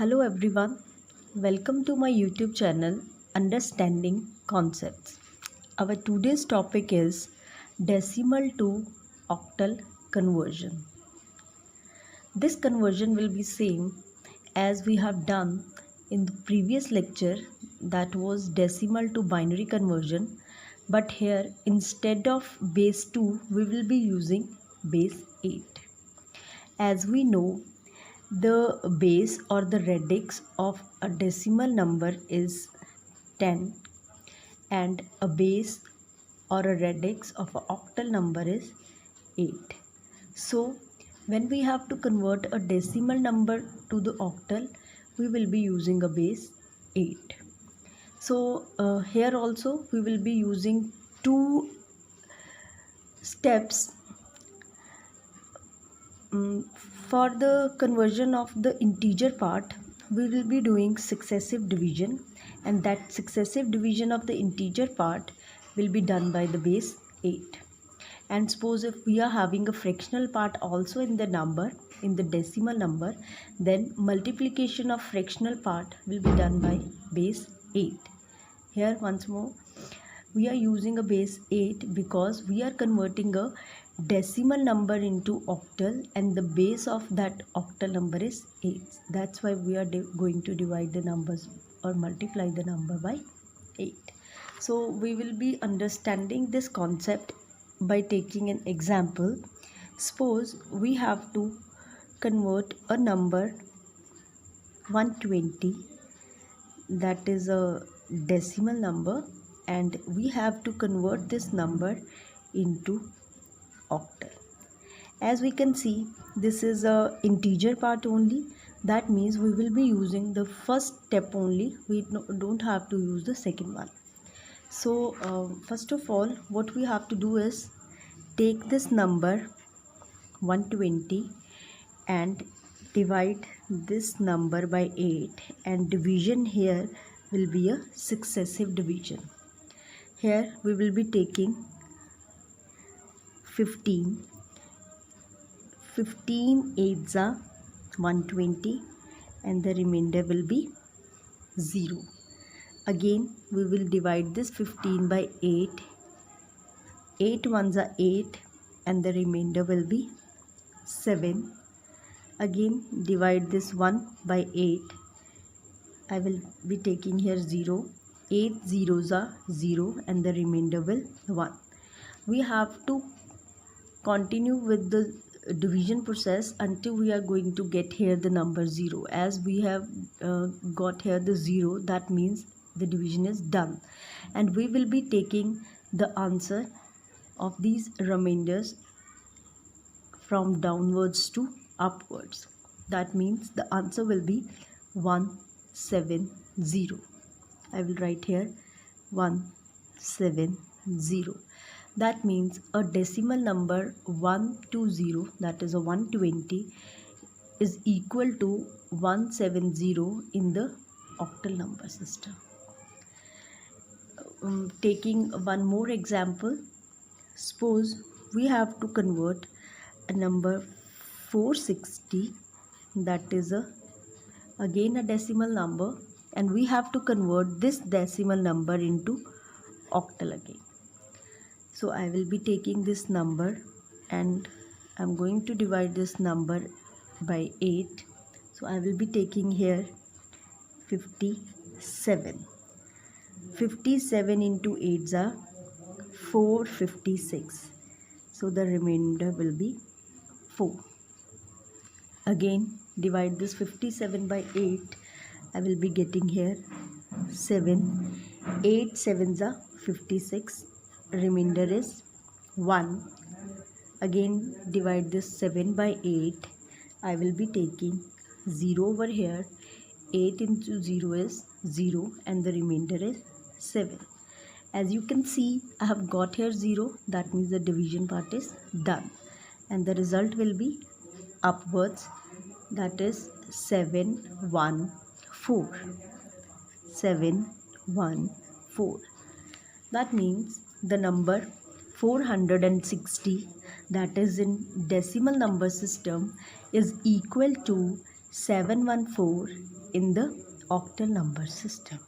Hello everyone, welcome to my YouTube channel Understanding Concepts. Our today's topic is decimal to octal conversion. This conversion will be same as we have done in the previous lecture, that was decimal to binary conversion, but here instead of base 2 we will be using base 8. As we know, the base or the radix of a decimal number is 10 and a base or a radix of an octal number is 8. So when we have to convert a decimal number to the octal, we will be using a base 8. So here also we will be using two steps. For the conversion of the integer part, we will be doing successive division, and that successive division of the integer part will be done by the base 8. And suppose if we are having a fractional part also in the number, in the decimal number, then multiplication of fractional part will be done by base 8. Here once more, we are using a base 8 because we are converting a decimal number into octal and the base of that octal number is 8. That's why we are going to divide the numbers or multiply the number by 8. So we will be understanding this concept by taking an example. Suppose we have to convert a number 120, that is a decimal number, and we have to convert this number into octal. As we can see, this is a integer part only. That means we will be using the first step only. We don't have to use the second one. So first of all, what we have to do is take this number 120 and divide this number by 8, and division here will be a successive division. Here we will be taking 15 8s are 120 and the remainder will be 0. Again we will divide this 15 by 8. 8 ones are 8 and the remainder will be 7. Again divide this 1 by 8. I will be taking here 0. 8 zeros are 0 and the remainder will 1. We have to continue with the division process until we are going to get here the number 0. As we have got here the 0, that means the division is done, and we will be taking the answer of these remainders from downwards to upwards. That means the answer will be 170. I will write here 170. That means a decimal number 120, that is a 120, is equal to 170 in the octal number system. Taking one more example, suppose we have to convert a number 460, that is again a decimal number, and we have to convert this decimal number into octal again. So I will be taking this number and I'm going to divide this number by 8. So I will be taking here 57. 57 into 8s are 456. So the remainder will be 4. Again divide this 57 by 8. I will be getting here 7. 8 sevens are 56. Remainder is 1. Again divide this 7 by 8. I will be taking 0 over here. 8 into 0 is 0 and the remainder is 7. As you can see, I have got here 0. That means the division part is done, and the result will be upwards, that is 714. 714. That means the number 460, that is in decimal number system, is equal to 714 in the octal number system.